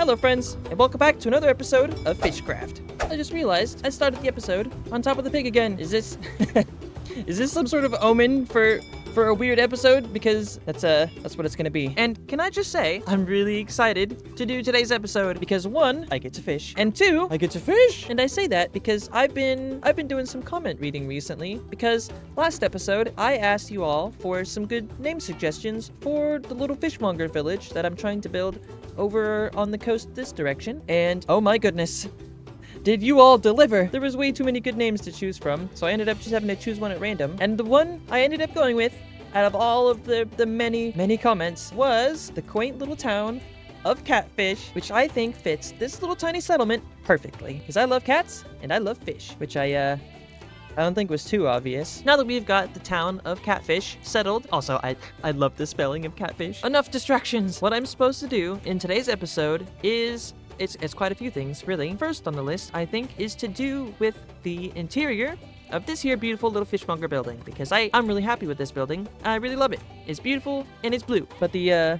Hello friends, and welcome back to another episode of Fishcraft. I just realized I started the episode on top of the pig again. Is this is this some sort of omen for a weird episode? Because that's what it's gonna be. And can I just say, I'm really excited to do today's episode because one, I get to fish, and two, I get to fish. And I say that because I've been doing some comment reading recently, because last episode I asked you all for some good name suggestions for the little fishmonger village that I'm trying to build over on the coast this direction. And oh my goodness, did you all deliver? There was way too many good names to choose from, so I ended up just having to choose one at random. And the one I ended up going with, out of all of the many comments, was the quaint little town of Kattphish, which I think fits this little tiny settlement perfectly. Because I love cats, and I love fish, which I don't think was too obvious. Now that we've got the town of Kattphish settled, also, I love the spelling of catfish. Enough distractions. What I'm supposed to do in today's episode is, it's quite a few things, really. First on the list, I think, is to do with the interior of this here beautiful little fishmonger building, because I'm really happy with this building. I really love it. It's beautiful, and it's blue. But the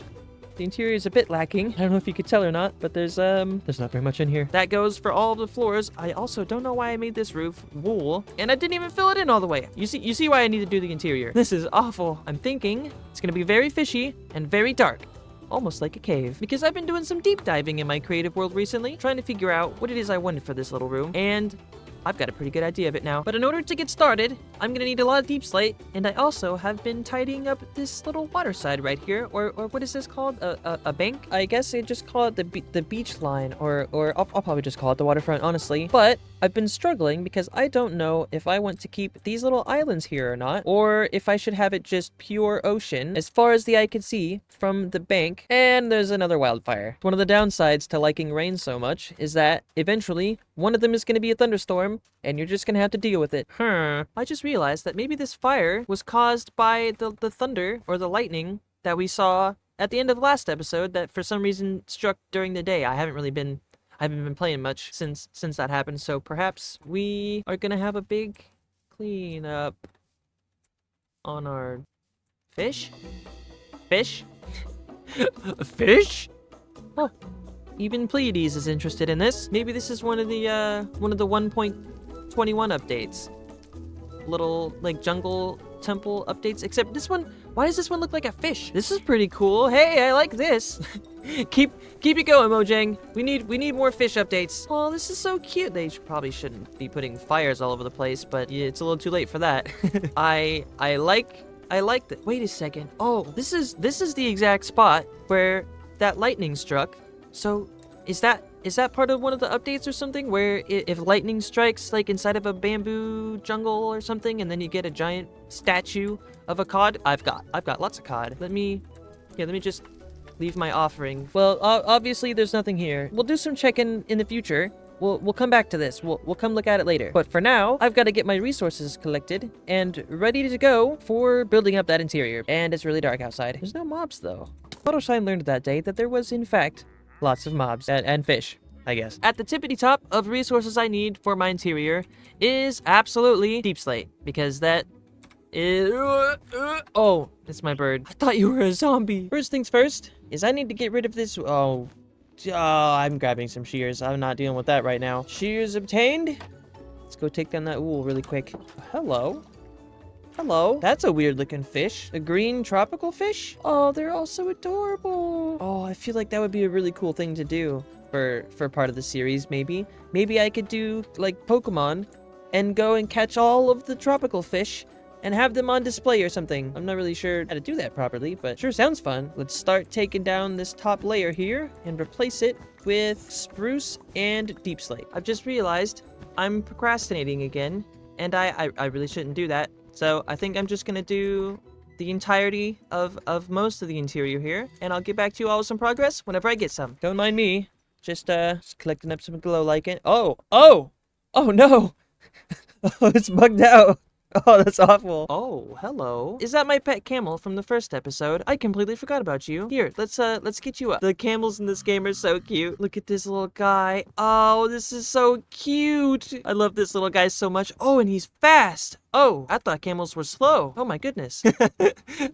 interior is a bit lacking. I don't know if you could tell or not, but there's not very much in here. That goes for all of the floors. I also don't know why I made this roof wool, and I didn't even fill it in all the way. You see why I need to do the interior. This is awful. I'm thinking it's gonna be very fishy and very dark. Almost like a cave. Because I've been doing some deep diving in my creative world recently, trying to figure out what it is I wanted for this little room, and I've got a pretty good idea of it now. But in order to get started, I'm gonna need a lot of deep slate, and I also have been tidying up this little water side right here, or what is this called? A bank? I guess they just call it the beach line, or I'll probably just call it the waterfront, honestly. But I've been struggling because I don't know if I want to keep these little islands here or not, or if I should have it just pure ocean as far as the eye could see from the bank. And there's another wildfire. One of the downsides to liking rain so much is that eventually one of them is going to be a thunderstorm, and you're just going to have to deal with it. I just realized that maybe this fire was caused by the thunder or the lightning that we saw at the end of the last episode that for some reason struck during the day. I haven't been playing much since that happened, so perhaps we are gonna have a big cleanup on our fish? Fish? Huh. Even Pleiades is interested in this. Maybe this is one of the 1.21 updates. Little, like, jungle temple updates, except this one, why does this one look like a fish? This is pretty cool. Hey, I like this. Keep it going, Mojang. We need more fish updates. Oh, this is so cute. They probably shouldn't be putting fires all over the place, but yeah, it's a little too late for that. I like that. Wait a second. Oh, this is the exact spot where that lightning struck. So is that part of one of the updates or something, where if lightning strikes like inside of a bamboo jungle or something, and then you get a giant statue of a cod? I've got lots of cod. Let me just leave my offering. Well, obviously there's nothing here. We'll do some checking in the future. We'll come back to this. We'll come look at it later. But for now, I've got to get my resources collected and ready to go for building up that interior. And it's really dark outside. There's no mobs though. Puddleshine learned that day that there was in fact lots of mobs and fish, I guess. At the tippity top of resources I need for my interior is absolutely deep slate, because that is... oh, it's my bird. I thought you were a zombie. First things first is I need to get rid of this... oh, I'm grabbing some shears. I'm not dealing with that right now. Shears obtained. Let's go take down that wool really quick. Hello. Hello. That's a weird looking fish. A green tropical fish? Oh, they're all so adorable. Oh, I feel like that would be a really cool thing to do for part of the series, maybe. Maybe I could do like Pokemon and go and catch all of the tropical fish and have them on display or something. I'm not really sure how to do that properly, but sure sounds fun. Let's start taking down this top layer here and replace it with spruce and deep slate. I've just realized I'm procrastinating again, and I really shouldn't do that. So I think I'm just gonna do the entirety of most of the interior here, and I'll get back to you all with some progress whenever I get some. Don't mind me, just collecting up some glow lichen. Oh no! Oh, it's bugged out. Oh, that's awful. Oh, hello. Is that my pet camel from the first episode? I completely forgot about you. Here, let's get you up. The camels in this game are so cute. Look at this little guy. Oh, this is so cute. I love this little guy so much. Oh, and he's fast. Oh, I thought camels were slow. Oh my goodness.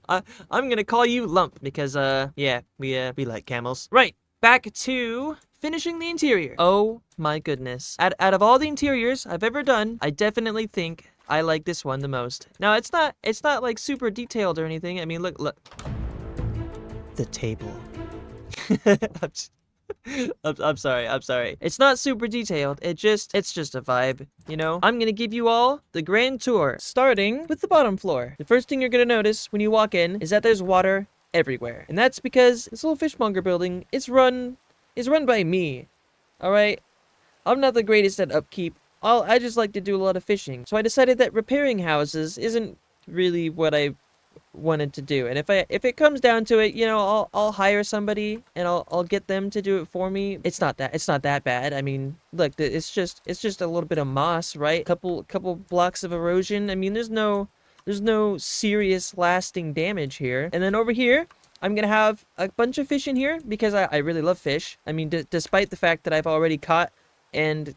I'm gonna call you Lump because, yeah, we like camels. Right, back to finishing the interior. Oh my goodness. Out of all the interiors I've ever done, I definitely think I like this one the most. Now, it's not like super detailed or anything. I mean, look. The table. I'm sorry. It's not super detailed. It's just a vibe, you know? I'm gonna give you all the grand tour, starting with the bottom floor. The first thing you're gonna notice when you walk in is that there's water everywhere. And that's because this little fishmonger building is run by me. Alright? I'm not the greatest at upkeep. I just like to do a lot of fishing. So I decided that repairing houses isn't really what I wanted to do. And if it comes down to it, you know, I'll hire somebody and I'll get them to do it for me. It's not that bad. I mean, look, it's just a little bit of moss, right? Couple blocks of erosion. I mean, there's no serious lasting damage here. And then over here, I'm gonna have a bunch of fish in here because I really love fish. I mean, despite the fact that I've already caught and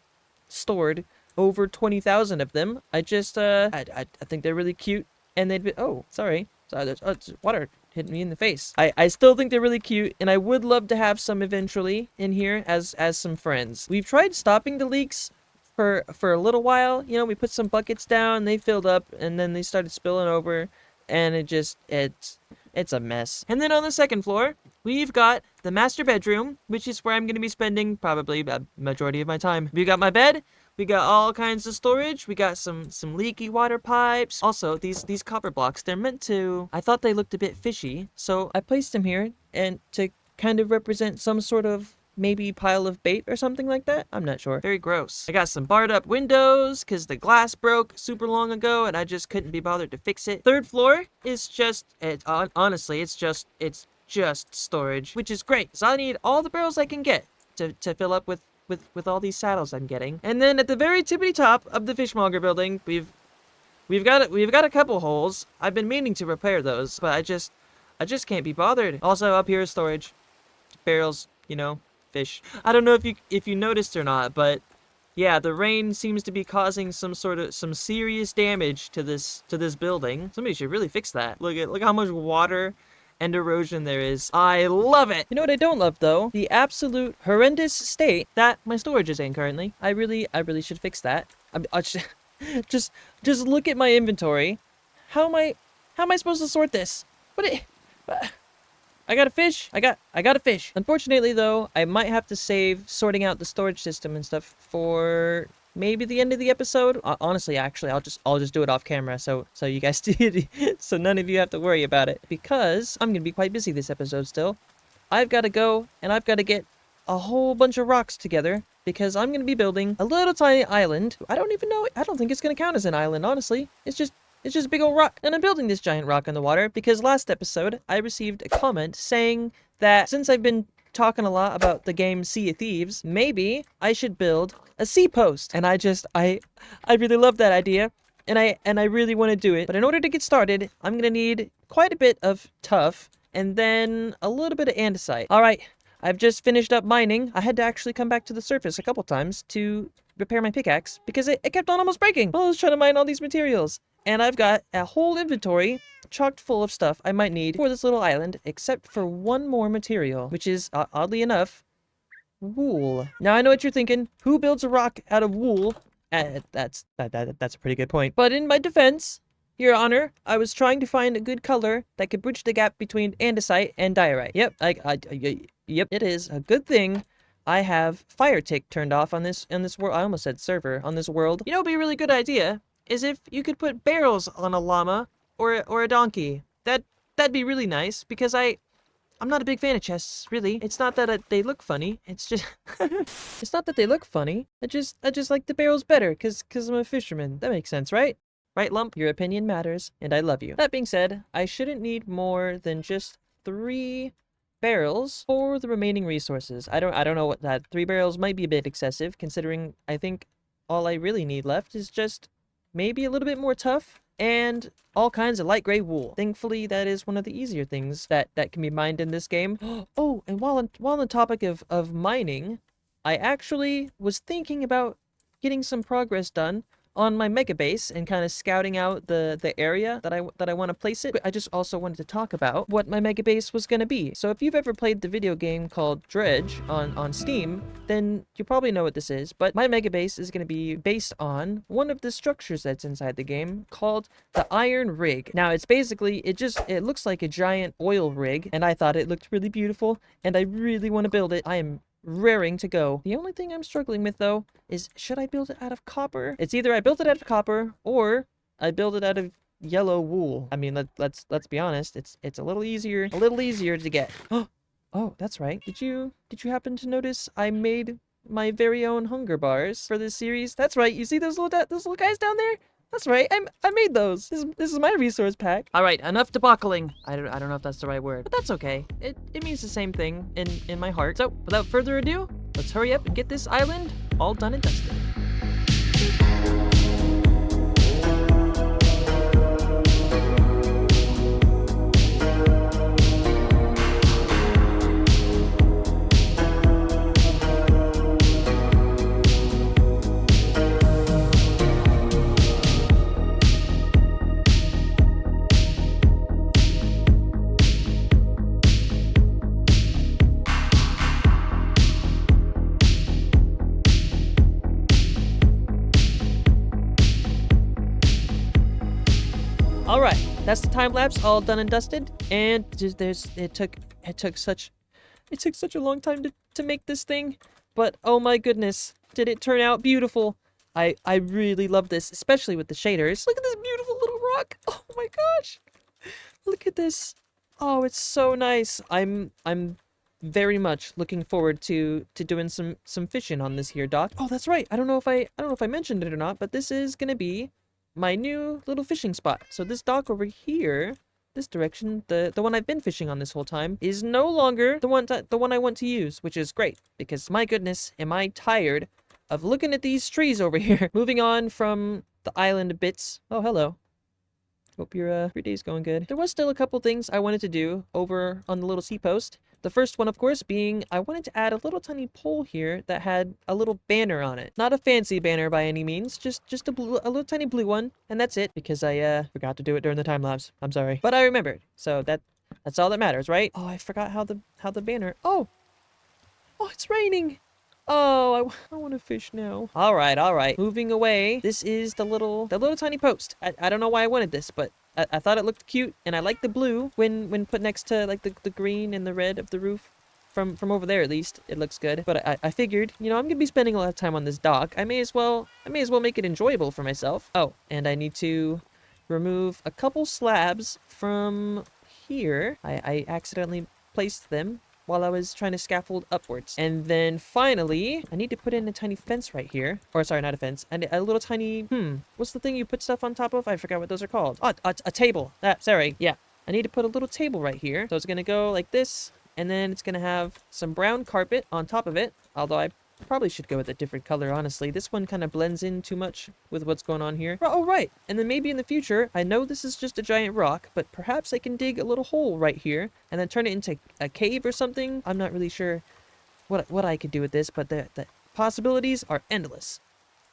stored over 20,000 of them, I think they're really cute. And they'd be, sorry, there's water hitting me in the face. I still think they're really cute, and I would love to have some eventually in here as some friends. We've tried stopping the leaks for a little while. You know, we put some buckets down, they filled up, and then they started spilling over, and it's a mess. And then on the second floor, we've got the master bedroom, which is where I'm going to be spending probably a majority of my time. We got my bed. We got all kinds of storage. We got some leaky water pipes. Also, these copper blocks, they're meant to... I thought they looked a bit fishy, so I placed them here and to kind of represent some sort of maybe pile of bait or something like that. I'm not sure. Very gross. I got some barred up windows because the glass broke super long ago and I just couldn't be bothered to fix it. Third floor is honestly, it's just storage, which is great. So I need all the barrels I can get to fill up with all these saddles I'm getting. And then at the very tippity top of the fishmonger building, we've got a couple holes. I've been meaning to repair those, but I just can't be bothered. Also up here is storage. Barrels, you know, fish. I don't know if you noticed or not, but yeah, the rain seems to be causing some serious damage to this building. Somebody should really fix that. Look how much water and erosion there is. I love it! You know what I don't love, though? The absolute horrendous state that my storage is in currently. I really should fix that. Just look at my inventory. How am I supposed to sort this? I got a fish. I got a fish. Unfortunately, though, I might have to save sorting out the storage system and stuff for maybe the end of the episode. Honestly, actually, I'll just do it off camera, so you guys so none of you have to worry about it, because I'm gonna be quite busy this episode still. I've got to go and I've got to get a whole bunch of rocks together because I'm gonna be building a little tiny island. I don't think it's gonna count as an island, honestly. It's just a big old rock. And I'm building this giant rock in the water because last episode I received a comment saying that since I've been talking a lot about the game Sea of Thieves, maybe I should build a sea post. And I really love that idea, and I really want to do it. But in order to get started, I'm gonna need quite a bit of tuff and then a little bit of andesite. All right, I've just finished up mining. I had to actually come back to the surface a couple times to repair my pickaxe because it kept on almost breaking while I was trying to mine all these materials. And I've got a whole inventory chocked full of stuff I might need for this little island, except for one more material, which is, oddly enough, wool. Now, I know what you're thinking. Who builds a rock out of wool? That's a pretty good point. But in my defense, Your Honor, I was trying to find a good color that could bridge the gap between andesite and diorite. Yep, yep, it is a good thing I have fire tick turned off on this world. I almost said server on this world. You know, it'd be a really good idea is if you could put barrels on a llama or a donkey. That'd be really nice because I'm not a big fan of chests, really. It's not that they look funny. It's just it's not that they look funny. I just like the barrels better cuz I'm a fisherman. That makes sense, right? Right, Lump? Your opinion matters and I love you. That being said, I shouldn't need more than just 3 barrels for the remaining resources. I don't know what that 3 barrels might be a bit excessive considering I think all I really need left is just maybe a little bit more tough and all kinds of light gray wool. Thankfully, that is one of the easier things that can be mined in this game. Oh, and while on the topic of mining, I actually was thinking about getting some progress done on my mega base and kind of scouting out the area that I want to place it, I just also wanted to talk about what my mega base was going to be. So if you've ever played the video game called Dredge on Steam, then you probably know what this is. But my mega base is going to be based on one of the structures that's inside the game called the Iron Rig. Now it's basically, it looks like a giant oil rig, and I thought it looked really beautiful, and I really want to build it. I am raring to go. The only thing I'm struggling with though is, should I build it out of copper? It's either I build it out of copper or I build it out of yellow wool. I mean, let's be honest, it's a little easier to get. Oh, that's right. Did you happen to notice I made my very own hunger bars for this series? That's right. You see those little guys down there? That's right. I made those. This is my resource pack. All right, enough debacling. I don't know if that's the right word, but that's okay. It means the same thing in my heart. So, without further ado, let's hurry up and get this island all done and dusted. All right, that's the time lapse all done and dusted, and it took such a long time to make this thing, but oh my goodness, did it turn out beautiful. I really love this, especially with the shaders. Look at this beautiful little rock. Oh my gosh. Look at this. Oh, it's so nice. I'm very much looking forward to doing some fishing on this here dock. Oh, that's right. I don't know if I mentioned it or not, but this is going to be my new little fishing spot. So this dock over here, this direction, the one I've been fishing on this whole time, is no longer the one I want to use, which is great, because my goodness, am I tired of looking at these trees over here. Moving on from the island bits. Oh, hello. Hope your day's going good. There was still a couple things I wanted to do over on the little sea post. The first one, of course, being I wanted to add a little tiny pole here that had a little banner on it. Not a fancy banner by any means, just a little tiny blue one, and that's it, because I forgot to do it during the time lapse. I'm sorry, but I remembered, so that's all that matters, right? Oh, I forgot how the banner. Oh, it's raining. Oh, I want to fish now. All right. Moving away. This is the little tiny post. I don't know why I wanted this, but I thought it looked cute, and I like the blue when put next to like the green and the red of the roof. From over there, at least, it looks good. But I figured, you know, I'm gonna be spending a lot of time on this dock. I may as well make it enjoyable for myself. Oh, and I need to remove a couple slabs from here. I accidentally placed them while I was trying to scaffold upwards. And then finally, I need to put in a tiny fence right here. Or sorry, not a fence. And a little tiny, what's the thing you put stuff on top of? I forgot what those are called. Oh, a table. Sorry. Yeah. I need to put a little table right here. So it's going to go like this. And then it's going to have some brown carpet on top of it. Although I probably should go with a different color, honestly. This one kind of blends in too much with what's going on here. Oh, right. And then maybe in the future, I know this is just a giant rock, but perhaps I can dig a little hole right here and then turn it into a cave or something. I'm not really sure what I could do with this, but the possibilities are endless.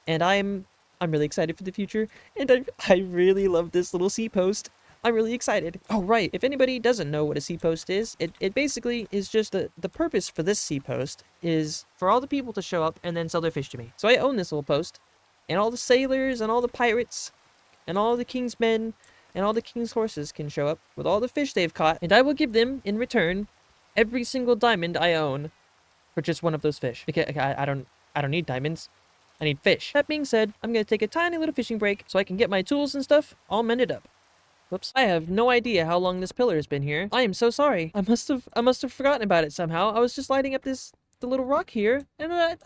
And I'm really excited for the future, and I really love this little sea post. I'm really excited. Oh, right. If anybody doesn't know what a sea post is, it basically is just the purpose for this sea post is for all the people to show up and then sell their fish to me. So I own this little post, and all the sailors and all the pirates and all the king's men and all the king's horses can show up with all the fish they've caught, and I will give them in return every single diamond I own for just one of those fish. Because I don't need diamonds. I need fish. That being said, I'm going to take a tiny little fishing break so I can get my tools and stuff all mended up. Whoops. I have no idea how long this pillar has been here. I am so sorry. I must have forgotten about it somehow. I was just lighting up the little rock here, and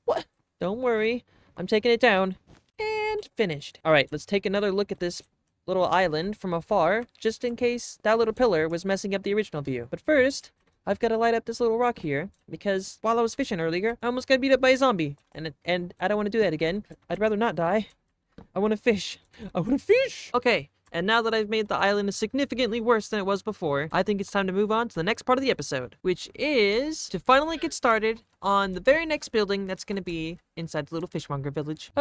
what? Don't worry. I'm taking it down. And finished. All right, let's take another look at this little island from afar, just in case that little pillar was messing up the original view. But first, I've got to light up this little rock here, because while I was fishing earlier, I almost got beat up by a zombie. And I don't want to do that again. I'd rather not die. I want to fish. I want to fish! Okay. And now that I've made the island significantly worse than it was before, I think it's time to move on to the next part of the episode, which is to finally get started on the very next building that's going to be inside the little fishmonger village.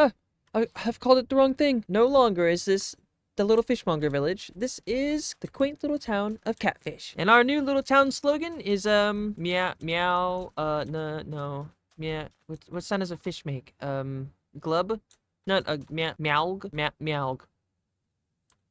I've called it the wrong thing. No longer is this the little fishmonger village. This is the quaint little town of Kattphish. And our new little town slogan is meow meow no meow. What sound does a fish make? Glub? Not meowg meowg.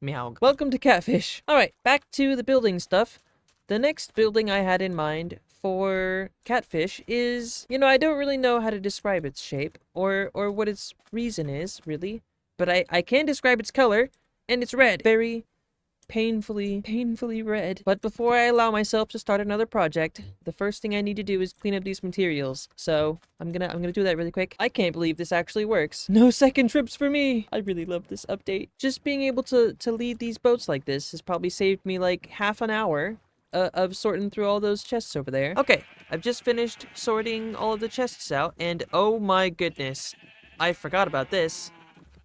Meowg. Welcome to Kattphish. All right, back to the building stuff. The next building I had in mind for Kattphish is, you know, I don't really know how to describe its shape or what its reason is, really. But I can describe its color, and it's red. Very painfully red. But before I allow myself to start another project, the first thing I need to do is clean up these materials. So I'm gonna do that really quick. I can't believe this actually works. No second trips for me. I really love this update. Just being able to lead these boats like this has probably saved me like half an hour of sorting through all those chests over there. Okay, I've just finished sorting all of the chests out, and oh my goodness, I forgot about this.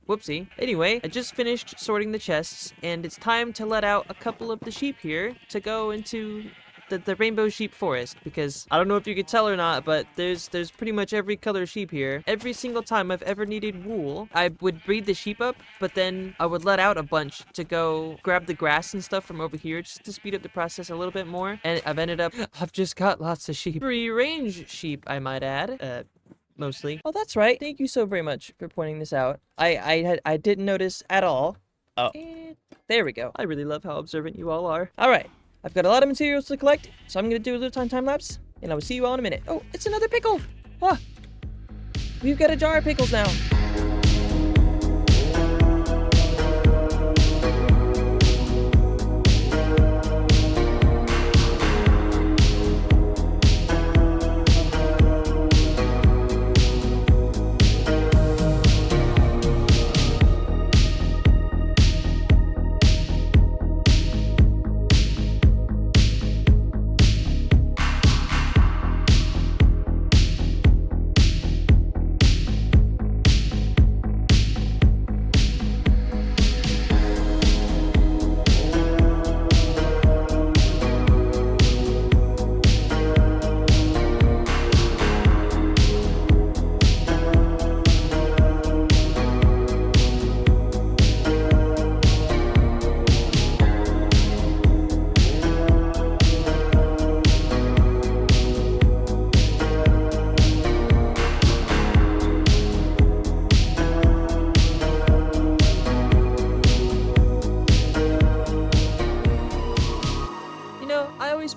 Whoopsie. Anyway, I just finished sorting the chests, and it's time to let out a couple of the sheep here to go into the rainbow sheep forest, because I don't know if you could tell or not, but there's pretty much every color sheep here. Every single time I've ever needed wool, I would breed the sheep up, but then I would let out a bunch to go grab the grass and stuff from over here just to speed up the process a little bit more. And I've just got lots of sheep. Free range sheep, I might add. Mostly. Oh, that's right. Thank you so very much for pointing this out. I didn't notice at all. Oh. And there we go. I really love how observant you all are. All right. I've got a lot of materials to collect, so I'm going to do a little time lapse, and I will see you all in a minute. Oh, it's another pickle. Ah, we've got a jar of pickles now.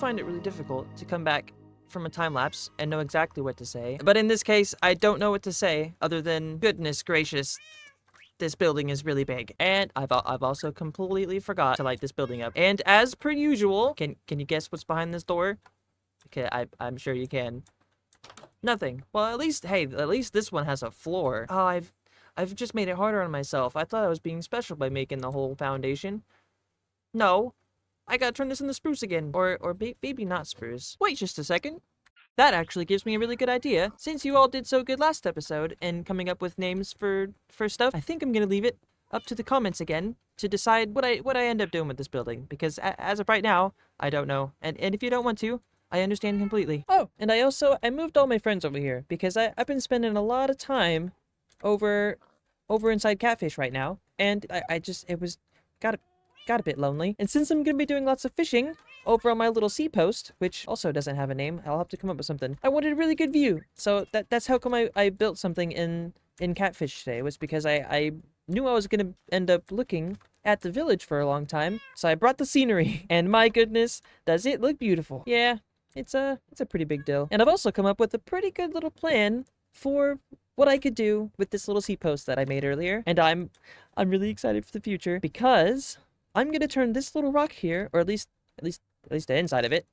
Find it really difficult to come back from a time lapse and know exactly what to say. But in this case, I don't know what to say other than, goodness gracious, this building is really big. And I've also completely forgot to light this building up. And as per usual, can you guess what's behind this door? Okay, I'm sure you can. Nothing. Well, at least this one has a floor. Oh, I've just made it harder on myself. I thought I was being special by making the whole foundation. No. I gotta turn this into spruce again. Or maybe not spruce. Wait just a second. That actually gives me a really good idea. Since you all did so good last episode in coming up with names for stuff, I think I'm gonna leave it up to the comments again to decide what I end up doing with this building. Because as of right now, I don't know. And if you don't want to, I understand completely. Oh, and I moved all my friends over here because I've been spending a lot of time over inside Kattphish right now. And it was got a bit lonely. And since I'm going to be doing lots of fishing over on my little sea post, which also doesn't have a name, I'll have to come up with something. I wanted a really good view. So that's how come I built something in Kattphish today, was because I knew I was going to end up looking at the village for a long time. So I brought the scenery, and my goodness, does it look beautiful. Yeah, it's a pretty big deal. And I've also come up with a pretty good little plan for what I could do with this little sea post that I made earlier. And I'm really excited for the future because I'm going to turn this little rock here, or at least the inside of it.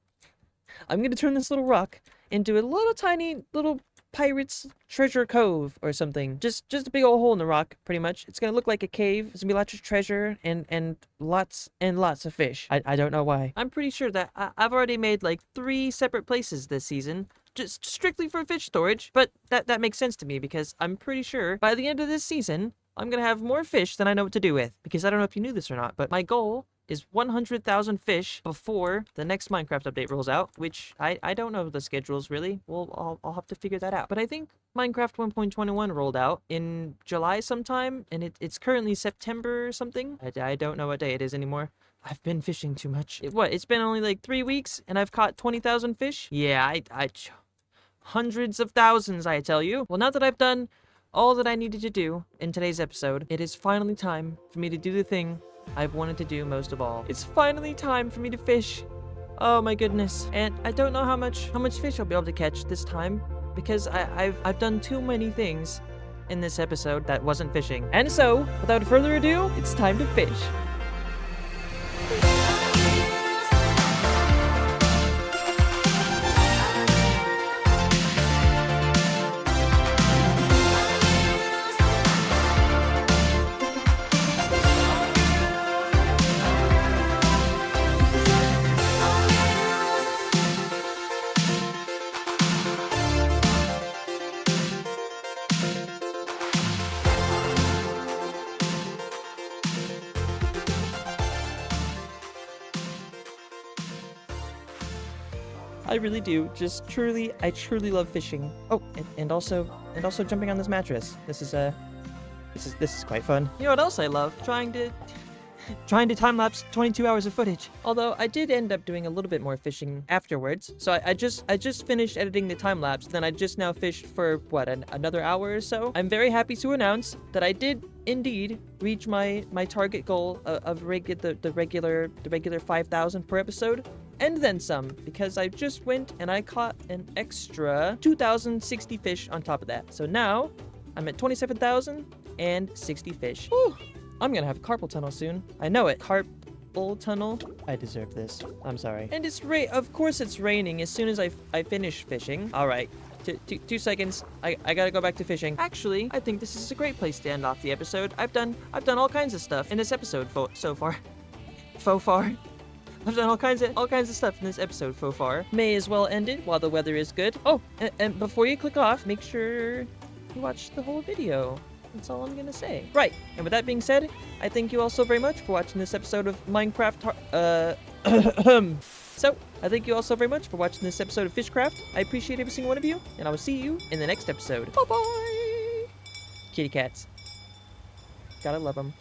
I'm going to turn this little rock into a little tiny little pirate's treasure cove or something. Just a big old hole in the rock, pretty much. It's going to look like a cave. There's going to be lots of treasure and lots of fish. I don't know why. I'm pretty sure that I've already made like 3 separate places this season, just strictly for fish storage. But that makes sense to me because I'm pretty sure by the end of this season, I'm going to have more fish than I know what to do with. Because I don't know if you knew this or not, but my goal is 100,000 fish before the next Minecraft update rolls out, which I don't know the schedules really. Well, I'll have to figure that out. But I think Minecraft 1.21 rolled out in July sometime, and it's currently September or something. I don't know what day it is anymore. I've been fishing too much. It's been only like 3 weeks, and I've caught 20,000 fish? Yeah, hundreds of thousands, I tell you. Well, now that I've done all that I needed to do in today's episode, it is finally time for me to do the thing I've wanted to do most of all. It's finally time for me to fish. Oh my goodness. And I don't know how much fish I'll be able to catch this time, because I've done too many things in this episode that wasn't fishing. And so, without further ado, it's time to fish. I really do. I truly love fishing. Oh, and also jumping on this mattress. This is quite fun. You know what else I love? Trying to time-lapse 22 hours of footage. Although I did end up doing a little bit more fishing afterwards. So I just finished editing the time-lapse, then I just now fished for what, another hour or so. I'm very happy to announce that I did indeed reach my target goal of the regular 5,000 per episode. And then some, because I just went and I caught an extra 2,060 fish on top of that. So now I'm at 27,060 fish. Whew. I'm gonna have a carpal tunnel soon. I know it. Carpal tunnel. I deserve this. I'm sorry. And of course it's raining as soon as I finish fishing. All right. 2 seconds. I gotta go back to fishing. Actually, I think this is a great place to end off the episode. I've done all kinds of stuff in this episode so far. I've done all kinds of stuff in this episode so far. May as well end it while the weather is good. Oh, and before you click off, make sure you watch the whole video. That's all I'm gonna say. Right, and with that being said, I thank you all so very much for watching this episode of Minecraft. So, I thank you all so very much for watching this episode of Fishcraft. I appreciate every single one of you, and I will see you in the next episode. Bye-bye! Kitty cats. Gotta love them.